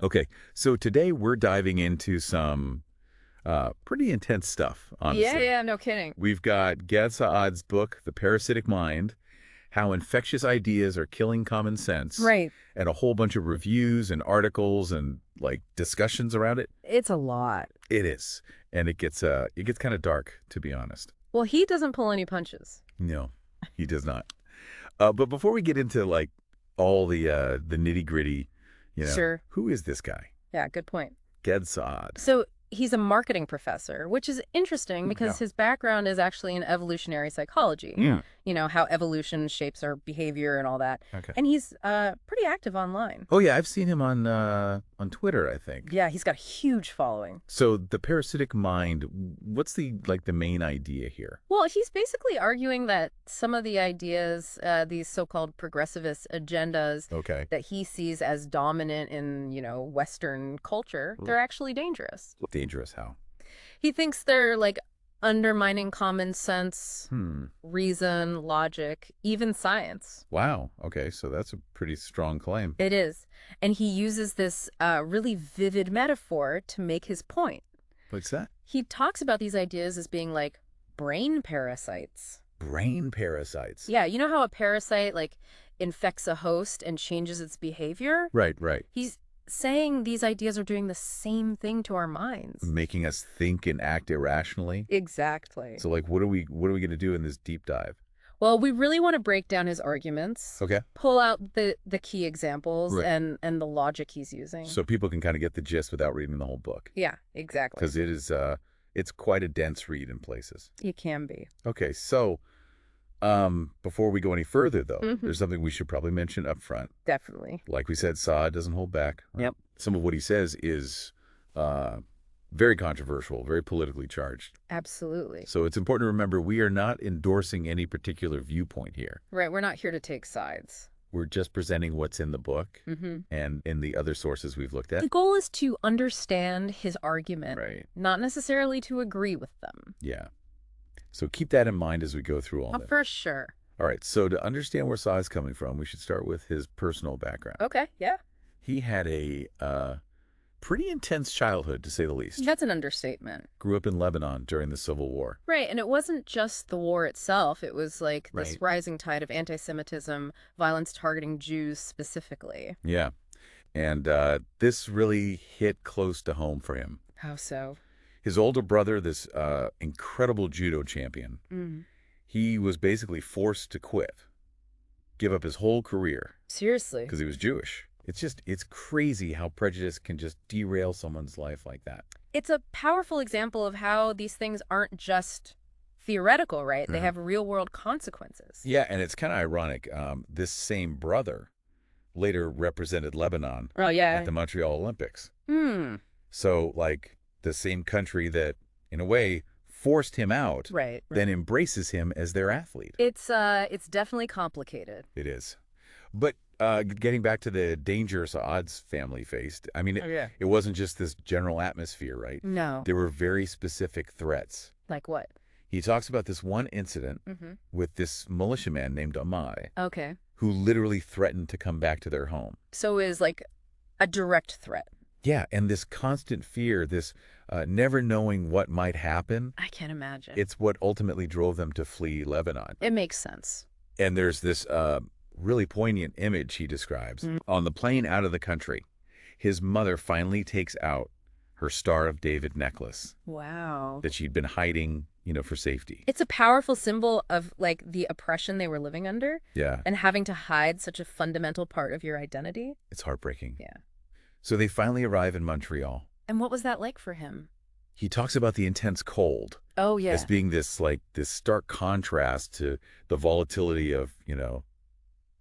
Okay, so today we're diving into some pretty intense stuff, Yeah, honestly. yeah, no kidding. We've got Gad Saad's book, The Parasitic Mind, How Infectious Ideas Are Killing Common Sense, Right. and a whole bunch of reviews and articles and like discussions around it. It's a lot. It is, and it gets kind of dark, to be honest. Well, he doesn't pull any punches. No, he does not. But before we get into like all the nitty gritty, Sure. who is this guy, Yeah, good point. Gad Saad? So he's a marketing professor, which is interesting Yeah. because his background is actually in evolutionary psychology. Yeah. How evolution shapes our behavior and all that. Okay. And he's pretty active online. Oh yeah, I've seen him on Twitter, I think. Yeah, he's got a huge following. So the parasitic mind, what's the main idea here? Well, he's basically arguing that some of the ideas, these so-called progressivist agendas Okay. that he sees as dominant in, Western culture, they're actually dangerous. Dangerous how? He thinks they're like undermining common sense, Hmm. reason, logic, even science. Wow. Okay, so that's a pretty strong claim. It is. And he uses this really vivid metaphor to make his point. What's that? He talks about these ideas as being like brain parasites. Brain parasites. Yeah, you know how a parasite like infects a host and changes its behavior? Right, right. He's saying these ideas are doing the same thing to our minds. Making us think and act irrationally. Exactly. So like what are we going to do in this deep dive? Well, we really want to break down his arguments, Okay. pull out the key examples Right. and the logic he's using. So people can kind of get the gist without reading the whole book. Yeah, exactly. Because it's quite a dense read in places. It can be. Okay, so before we go any further, though, Mhm. there's something we should probably mention up front. Definitely. Like we said, Saad doesn't hold back. Yep. Some of what he says is very controversial, very politically charged. Absolutely. So it's important to remember we are not endorsing any particular viewpoint here. Right, we're not here to take sides. We're just presenting what's in the book Hmm. and in the other sources we've looked The at. goal is to understand his argument, Right. not necessarily to agree with them. Yeah. So keep that in mind as we go through all Oh, that. for sure. All right. So to understand where Saad's coming from, we should start with his personal background. Okay, yeah. He had a pretty intense childhood, to say the least. That's an understatement. Grew up in Lebanon during the Civil War. Right, and it wasn't just the war itself. It was like this Right. rising tide of anti-Semitism, violence targeting Jews specifically. Yeah. And this really hit close to home for him. How so? His older brother, this incredible judo champion, Mm. he was basically forced to quit, give up his whole career Seriously. because he was Jewish. It's crazy how prejudice can just derail someone's life like that. It's a powerful example of how these things aren't just theoretical, right? They Mhm. have real-world consequences. Yeah, and it's kind of ironic. This same brother later represented Lebanon Oh, at yeah. the Montreal Olympics. Hmm. So, like, the same country that, in a way, forced him out, Right. then embraces him as their athlete. It's definitely complicated. It is. But getting back to the dangers Saad's family faced, I mean, Oh, yeah. it wasn't just this general atmosphere, right? No. There were very specific threats. Like what? He talks about this one incident Mm-hmm. with this militiaman named Amai, Okay. who literally threatened to come back to their home. So is like a direct threat. Yeah, and this constant fear, this never knowing what might happen, I can't imagine. it's what ultimately drove them to flee Lebanon. It makes sense. And there's this really poignant image he describes. Mm. On the plane out of the country, his mother finally takes out her Star of David necklace Wow. that she'd been hiding, for safety. It's a powerful symbol of like the oppression they were living under Yeah, and having to hide such a fundamental part of your identity. it's heartbreaking. Yeah. So they finally arrive in Montreal. And what was that like for him? He talks about the intense cold Oh, yeah. as being this stark contrast to the volatility of,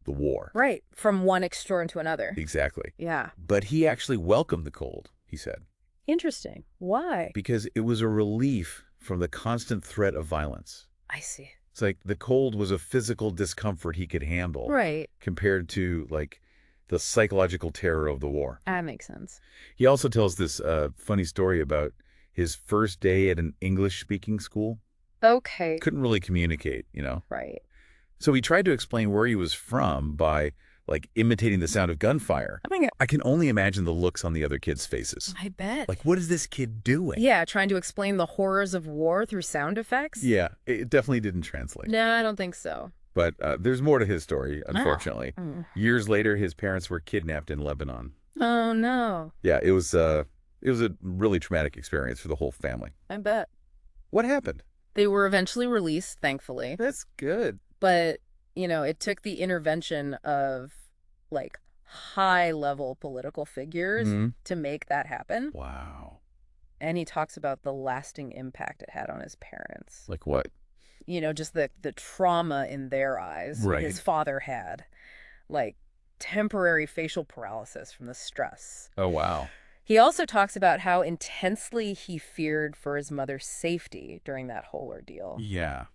the war. Right. From one extreme to another. Exactly. Yeah. But he actually welcomed the cold, he said, Interesting. Why? because it was a relief from the constant threat of violence. I see. It's like the cold was a physical discomfort he could handle Right. compared to like the psychological terror of the war. That makes sense. He also tells this funny story about his first day at an English-speaking school. Okay. Couldn't really communicate. Right. So he tried to explain where he was from by like imitating the sound of gunfire. Oh my God. I can only imagine the looks on the other kids' faces. I bet. Like, what is this kid doing? Yeah, trying to explain the horrors of war through sound effects? Yeah, it definitely didn't translate. No, I don't think so. But there's more to his story, unfortunately. Oh. Years later, his parents were kidnapped in Lebanon. Oh, no. Yeah, it was a really traumatic experience for the whole family. I bet. What happened? They were eventually released, thankfully. That's good. But, it took the intervention of, like, high-level political figures to make that happen. Wow. And he talks about the lasting impact it had on his parents. Like what? Just the trauma in their eyes Right. his father had. Like, temporary facial paralysis from the stress. Oh, wow. He also talks about how intensely he feared for his mother's safety during that whole ordeal. Yeah.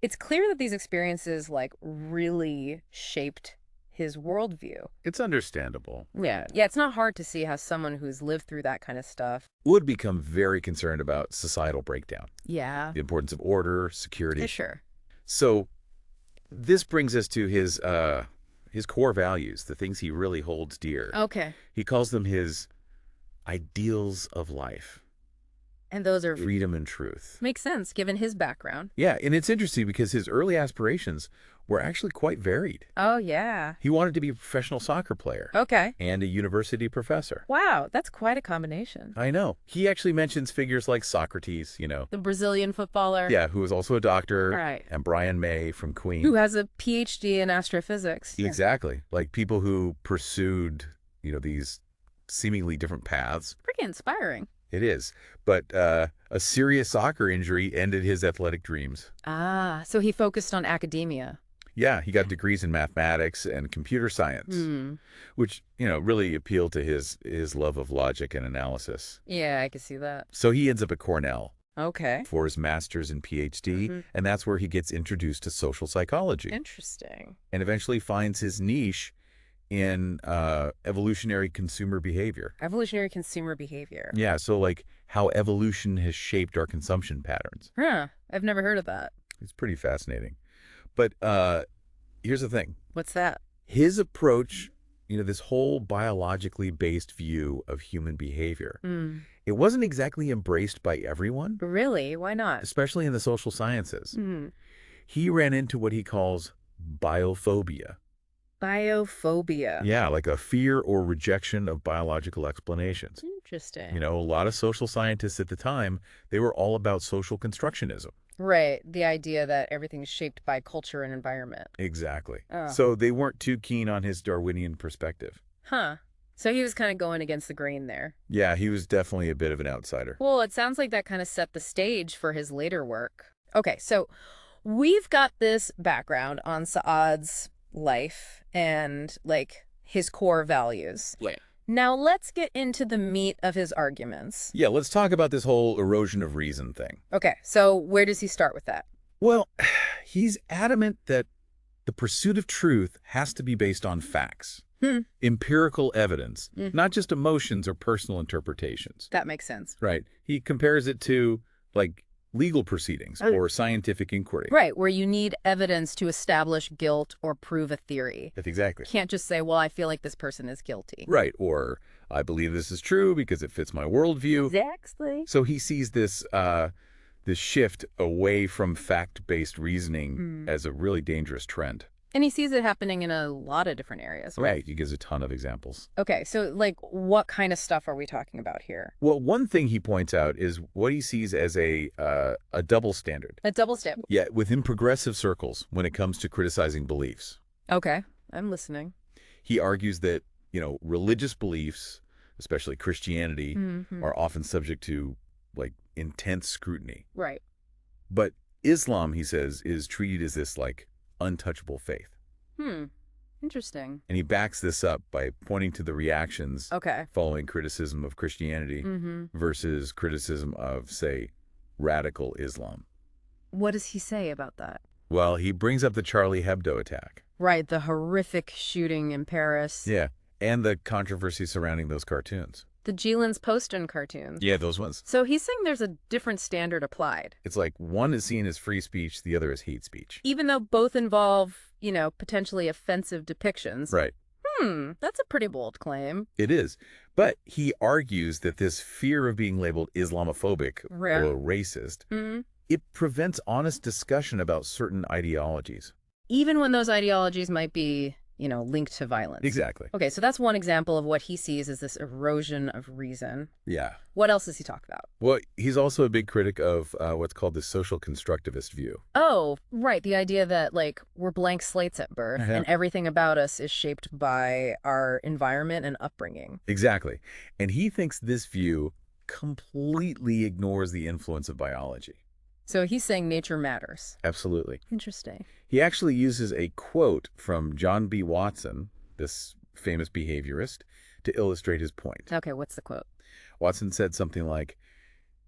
It's clear that these experiences, like, really shaped his worldview. It's understandable. Yeah, it's not hard to see how someone who's lived through that kind of stuff Would become very concerned about societal breakdown, Yeah. the importance of order, security. Yeah, sure. So this brings us to his core values, the things he really holds dear. Okay. He calls them his ideals of life. And those are Freedom and truth. makes sense given his background. Yeah, and it's interesting because his early aspirations were actually quite varied. Oh, yeah. He wanted to be a professional soccer player Okay. and a university professor. Wow, that's quite a combination. I know. He actually mentions figures like Socrates, The Brazilian footballer. Yeah, who was also a doctor. Right. And Brian May from Queen. Who has a PhD in astrophysics. Exactly. Like people who pursued, these seemingly different paths. Pretty inspiring. It is. But a serious soccer injury ended his athletic dreams. Ah, so he focused on academia. Yeah, he got degrees in mathematics and computer science, which, really appealed to his love of logic and analysis. Yeah, I can see that. So he ends up at Cornell Okay. for his master's and PhD, and that's where he gets introduced to social psychology Interesting. and eventually finds his niche in evolutionary consumer behavior. Evolutionary consumer behavior. Yeah, so like how evolution has shaped our consumption patterns. Huh. I've never heard of that. It's pretty fascinating. But here's the thing. What's that? His approach, this whole biologically based view of human behavior, it wasn't exactly embraced by everyone, Really? Why not? especially in the social sciences. He ran into what he calls biophobia. Biophobia. Yeah, like a fear or rejection of biological explanations. Interesting. A lot of social scientists at the time, they were all about social constructionism. Right. The idea that everything's shaped by culture and environment. Exactly. Oh. So they weren't too keen on his Darwinian perspective. Huh. So he was kind of going against the grain there. Yeah, he was definitely a bit of an outsider. Well, it sounds like that kind of set the stage for his later work. Okay, so we've got this background on Saad's life and, like, his core values. Yeah. Now let's get into the meat of his arguments. Yeah, let's talk about this whole erosion of reason thing. Okay, so where does he start with that? Well, he's adamant that the pursuit of truth has to be based on facts, empirical evidence, not just emotions or personal interpretations. That makes sense. Right. He compares it to, like, legal proceedings or scientific inquiry. Right, where you need evidence to establish guilt or prove a theory. That's exactly. Can't just say, well, I feel like this person is guilty. Right. Or I believe this is true because it fits my worldview. Exactly. So he sees this shift away from fact-based reasoning as a really dangerous trend. And he sees it happening in a lot of different areas. Right. He gives a ton of examples. Okay, so, like, what kind of stuff are we talking about here? Well, one thing he points out is what he sees as a double standard. A double step. Yeah, within progressive circles when it comes to criticizing beliefs. Okay, I'm listening. He argues that, religious beliefs, especially Christianity, are often subject to, like, intense scrutiny. Right. But Islam, he says, is treated as this, like, untouchable faith. Interesting. And he backs this up by pointing to the reactions Okay. following criticism of Christianity versus criticism of, say, radical Islam. What does he say about that? Well, he brings up the Charlie Hebdo attack. Right, the horrific shooting in Paris. Yeah, and the controversy surrounding those cartoons. The Gilen's Poston cartoons. Yeah, those ones. So he's saying there's a different standard applied. It's like one is seen as free speech, the other is hate speech. Even though both involve, potentially offensive depictions. Right. That's a pretty bold claim. It is. But he argues that this fear of being labeled Islamophobic or racist, it prevents honest discussion about certain ideologies. Even when those ideologies might be, linked to violence. Exactly. Okay, so that's one example of what he sees as this erosion of reason. Yeah. What else does he talk about? Well, he's also a big critic of what's called the social constructivist view. Oh, right. The idea that, we're blank slates at birth and everything about us is shaped by our environment and upbringing. Exactly. And he thinks this view completely ignores the influence of biology. So he's saying nature matters. Absolutely. Interesting. He actually uses a quote from John B. Watson, this famous behaviorist, to illustrate his point. Okay, what's the quote? Watson said something like,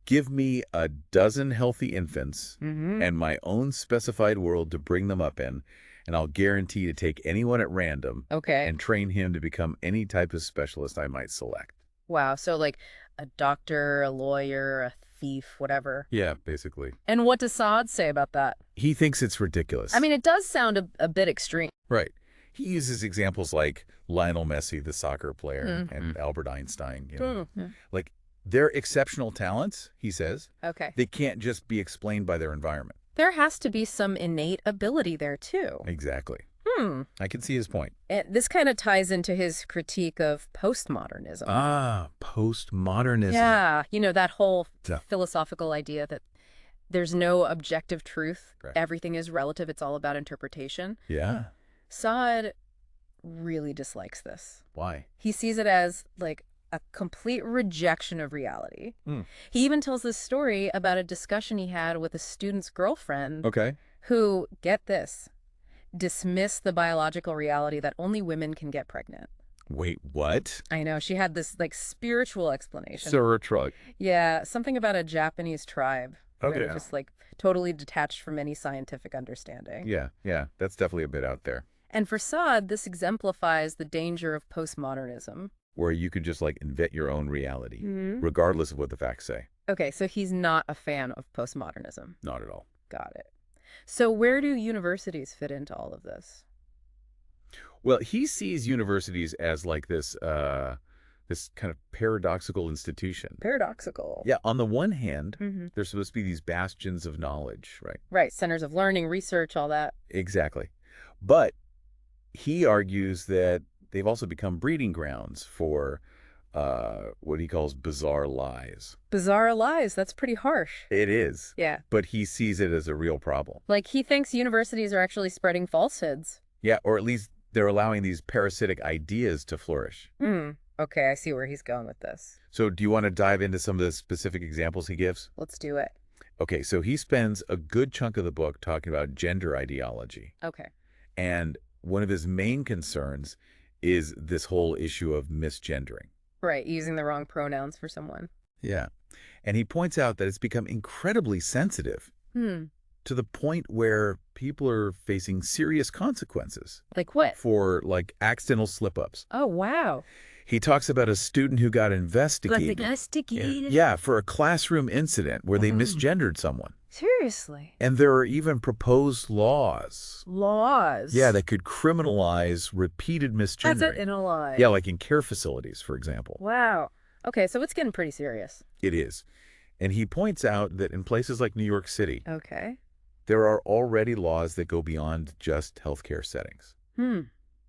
"Give me a dozen healthy infants and my own specified world to bring them up in, and I'll guarantee to take anyone at random and train him to become any type of specialist I might select." Wow, so a doctor, a lawyer, a thief, whatever. Yeah, basically. And what does Saad say about that? He thinks it's ridiculous. I mean, it does sound a bit extreme. Right. He uses examples like Lionel Messi, the soccer player, and Albert Einstein. Like, their exceptional talents, he says, they can't just be explained by their environment. There has to be some innate ability there, too. Exactly. I can see his point. And this kind of ties into his critique of postmodernism. Ah, postmodernism. Yeah, that whole philosophical idea that there's no objective truth. Right. Everything is relative. It's all about interpretation. Yeah. Saad really dislikes this. Why? He sees it as a complete rejection of reality. He even tells this story about a discussion he had with a student's girlfriend who, get this, dismissed the biological reality that only women can get pregnant. Wait, what? I know. She had this spiritual explanation. Surah. Yeah, something about a Japanese tribe. Okay. Just totally detached from any scientific understanding. Yeah. That's definitely a bit out there. And for Saad, this exemplifies the danger of postmodernism. Where you could just invent your own reality, regardless of what the facts say. Okay, so he's not a fan of postmodernism. Not at all. Got it. So where do universities fit into all of this? Well, he sees universities as this kind of paradoxical institution. Paradoxical. Yeah, on the one hand, they're supposed to be these bastions of knowledge, right? Right, centers of learning, research, all that. Exactly. But he argues that they've also become breeding grounds for what he calls bizarre lies. Bizarre lies, that's pretty harsh. It is. Yeah. But he sees it as a real problem. He thinks universities are actually spreading falsehoods. Yeah, or at least they're allowing these parasitic ideas to flourish. Okay, I see where he's going with this. So do you want to dive into some of the specific examples he gives? Let's do it. Okay, so he spends a good chunk of the book talking about gender ideology. Okay. And one of his main concerns is this whole issue of misgendering. Right, using the wrong pronouns for someone. Yeah. And he points out that it's become incredibly sensitive to the point where people are facing serious consequences. Like what? For accidental slip-ups. Oh, wow. He talks about a student who got investigated. Yeah, for a classroom incident where they misgendered someone. Seriously? And there are even proposed laws. Laws? Yeah, that could criminalize repeated misgendering. That's it in a lie. Yeah, in care facilities, for example. Wow. Okay, so it's getting pretty serious. It is. And he points out that in places like New York City, there are already laws that go beyond just healthcare settings.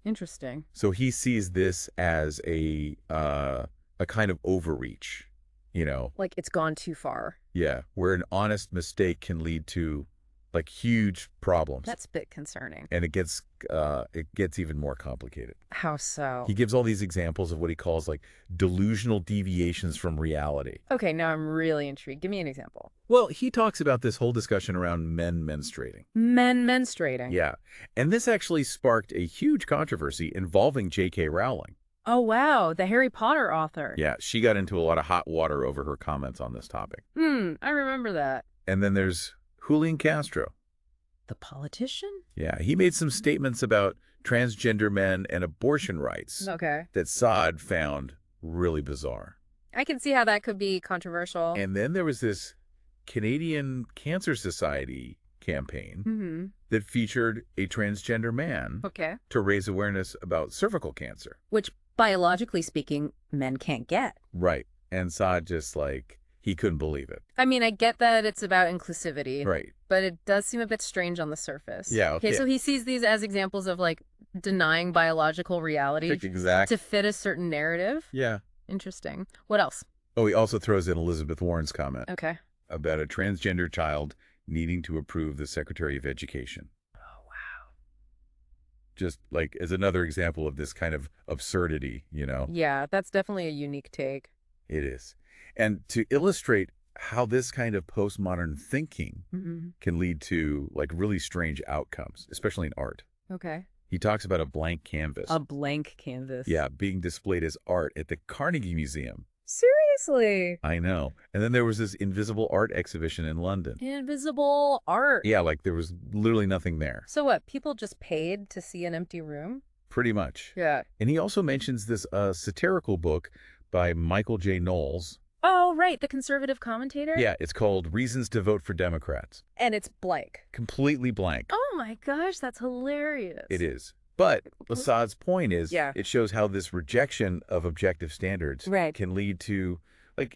Interesting. So he sees this as a kind of overreach, It's gone too far. Yeah, where an honest mistake can lead to huge problems. That's a bit concerning. And it gets even more complicated. How so? He gives all these examples of what he calls delusional deviations from reality. Okay, now I'm really intrigued. Give me an example. Well, he talks about this whole discussion around men menstruating. Men menstruating? Yeah. And this actually sparked a huge controversy involving J.K. Rowling. Oh, wow. The Harry Potter author. Yeah, she got into a lot of hot water over her comments on this topic. I remember that. And then there's Julian Castro. The politician? Yeah, he made some statements about transgender men and abortion rights that Saad found really bizarre. I can see how that could be controversial. And then there was this Canadian Cancer Society campaign that featured a transgender man to raise awareness about cervical cancer. Which, biologically speaking, men can't get. Right. And Saad just he couldn't believe it. I mean, I get that it's about inclusivity. Right. But it does seem a bit strange on the surface. Yeah. Okay, so he sees these as examples of denying biological reality to fit a certain narrative? Yeah. Interesting. What else? Oh, he also throws in Elizabeth Warren's comment. Okay. About a transgender child needing to approve the Secretary of Education. Oh, wow. Just as another example of this kind of absurdity, Yeah, that's definitely a unique take. It is. And to illustrate how this kind of postmodern thinking can lead to really strange outcomes, especially in art. Okay. He talks about a blank canvas. A blank canvas. Yeah, being displayed as art at the Carnegie Museum. Seriously? I know. And then there was this invisible art exhibition in London. Invisible art? Yeah, there was literally nothing there. So what, people just paid to see an empty room? Pretty much. Yeah. And he also mentions this satirical book by Michael J. Knowles. Oh, right, the conservative commentator? Yeah, it's called Reasons to Vote for Democrats. And it's blank. Completely blank. Oh my gosh, that's hilarious. It is. But Saad's point is it shows how this rejection of objective standards can lead to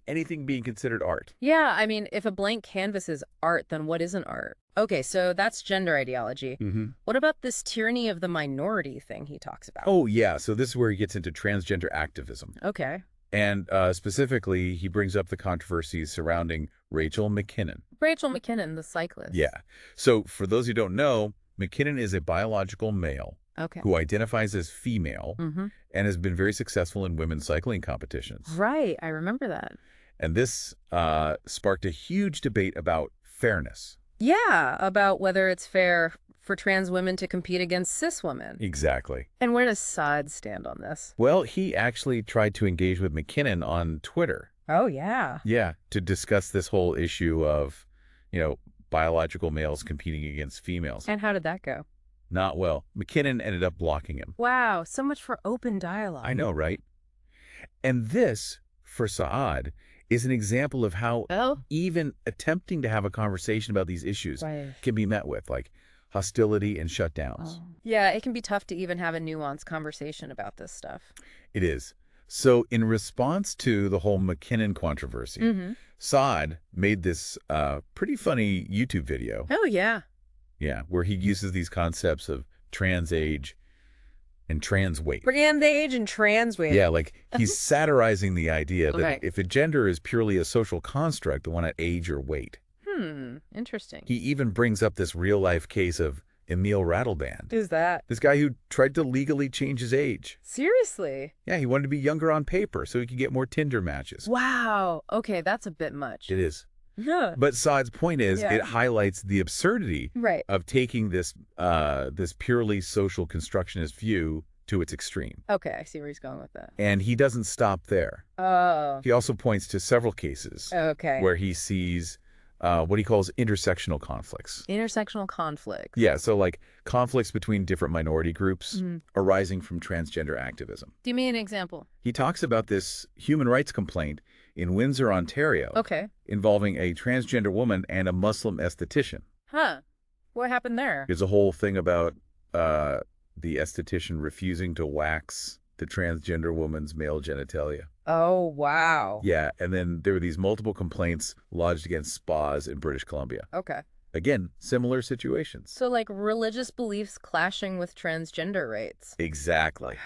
anything being considered art. Yeah, I mean, if a blank canvas is art, then what isn't art? Okay, so that's gender ideology. What about this tyranny of the minority thing he talks about? Oh, yeah. So this is where he gets into transgender activism. Okay. And specifically, he brings up the controversies surrounding Rachel McKinnon. Rachel McKinnon, the cyclist. Yeah. So for those who don't know, McKinnon is a biological male who identifies as female and has been very successful in women's cycling competitions. Right. I remember that. And this sparked a huge debate about fairness. Yeah, about whether it's fair for trans women to compete against cis women. Exactly. And where does Saad stand on this? Well, he actually tried to engage with McKinnon on Twitter. Oh, yeah. Yeah, to discuss this whole issue of, biological males competing against females. And how did that go? Not well. McKinnon ended up blocking him. Wow, so much for open dialogue. I know, right? And this, for Saad, is an example of how even attempting to have a conversation about these issues can be met with, hostility and shutdowns. Yeah, it can be tough to even have a nuanced conversation about this stuff. It is. So in response to the whole McKinnon controversy, Saad made this pretty funny YouTube video. Oh, yeah. Yeah, where he uses these concepts of trans age and trans weight. Trans age and trans weight. Yeah, he's satirizing the idea that if a gender is purely a social construct, the one at age or weight. Interesting. He even brings up this real-life case of Emil Rattlerband. Who's that? This guy who tried to legally change his age. Seriously? Yeah, he wanted to be younger on paper so he could get more Tinder matches. Wow. Okay, that's a bit much. It is. Yeah. But Saad's point is it highlights the absurdity of taking this this purely social constructionist view to its extreme. Okay, I see where he's going with that. And he doesn't stop there. Oh. He also points to several cases where he sees what he calls intersectional conflicts. Intersectional conflicts. Yeah, so conflicts between different minority groups arising from transgender activism. Give me an example. He talks about this human rights complaint in Windsor, Ontario, involving a transgender woman and a Muslim esthetician. Huh. What happened there? There's a whole thing about the esthetician refusing to wax the transgender woman's male genitalia. Oh, wow. Yeah, and then there were these multiple complaints lodged against spas in British Columbia. Okay. Again, similar situations. So religious beliefs clashing with transgender rights. Exactly.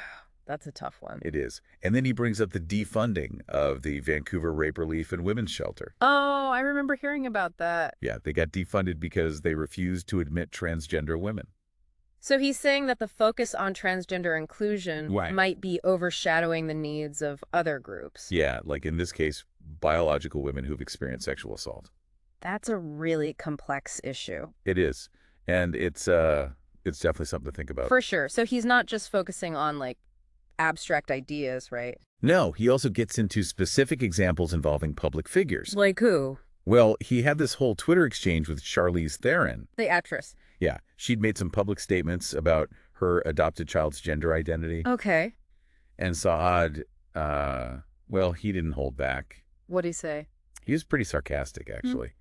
That's a tough one. It is. And then he brings up the defunding of the Vancouver Rape Relief and Women's Shelter. Oh, I remember hearing about that. Yeah, they got defunded because they refused to admit transgender women. So he's saying that the focus on transgender inclusion might be overshadowing the needs of other groups. Yeah, in this case, biological women who've experienced sexual assault. That's a really complex issue. It is. And it's definitely something to think about. For sure. So he's not just focusing on abstract ideas, right? No, he also gets into specific examples involving public figures. Like who? Well, he had this whole Twitter exchange with Charlize Theron. The actress. Yeah, she'd made some public statements about her adopted child's gender identity. Okay. And Saad, he didn't hold back. What'd he say? He was pretty sarcastic, actually.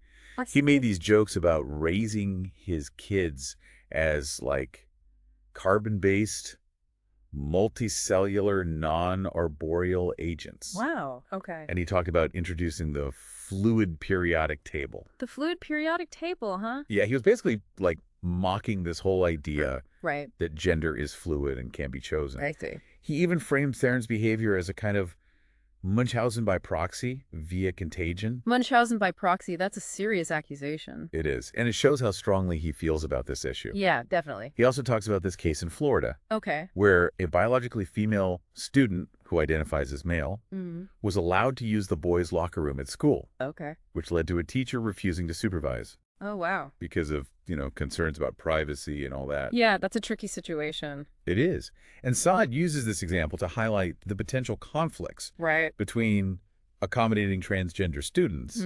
He made these jokes about raising his kids as, like, carbon-based, multicellular, non-arboreal agents. Wow, okay. And he talked about introducing the fluid periodic table. The fluid periodic table, huh? Yeah, he was basically, like, mocking this whole idea that gender is fluid and can be chosen. I see. He even framed Theron's behavior as a kind of Munchausen by proxy via contagion. Munchausen by proxy, that's a serious accusation. It is. And it shows how strongly he feels about this issue. Yeah, definitely. He also talks about this case in Florida. Okay. Where a biologically female student who identifies as male was allowed to use the boys' locker room at school. Okay. Which led to a teacher refusing to supervise. Oh, wow. Because of, concerns about privacy and all that. Yeah, that's a tricky situation. It is. And Saad uses this example to highlight the potential conflicts between accommodating transgender students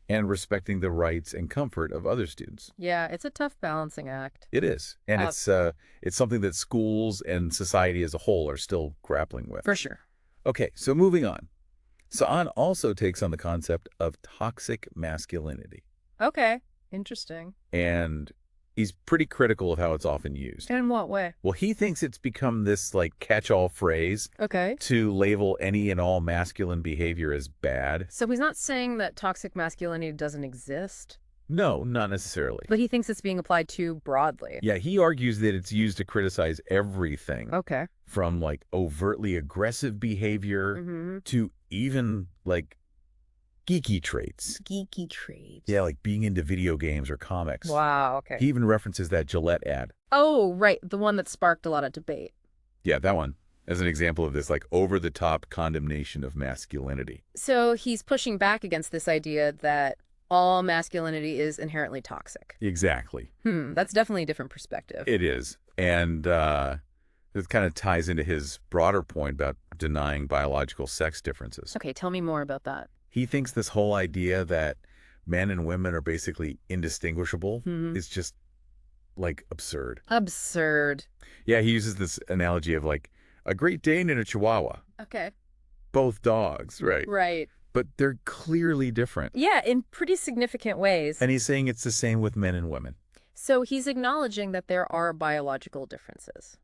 and respecting the rights and comfort of other students. Yeah, it's a tough balancing act. It is. And it's something that schools and society as a whole are still grappling with. For sure. Okay, so moving on. Saad also takes on the concept of toxic masculinity. Okay. Interesting. And he's pretty critical of how it's often used. In what way? Well, he thinks it's become this, like, catch-all phrase to label any and all masculine behavior as bad. So he's not saying that toxic masculinity doesn't exist? No, not necessarily. But he thinks it's being applied too broadly. Yeah, he argues that it's used to criticize everything. Okay. From, like, overtly aggressive behavior to even, like, geeky traits. Geeky traits. Yeah, like being into video games or comics. Wow, okay. He even references that Gillette ad. Oh, right. The one that sparked a lot of debate. Yeah, that one. As an example of this, like, over-the-top condemnation of masculinity. So he's pushing back against this idea that all masculinity is inherently toxic. Exactly. That's definitely a different perspective. It is. And it kind of ties into his broader point about denying biological sex differences. Okay, tell me more about that. He thinks this whole idea that men and women are basically indistinguishable is just, like, absurd. Absurd. Yeah, he uses this analogy of, like, a Great Dane and a Chihuahua. Okay. Both dogs, right? Right. But they're clearly different. Yeah, in pretty significant ways. And he's saying it's the same with men and women. So he's acknowledging that there are biological differences.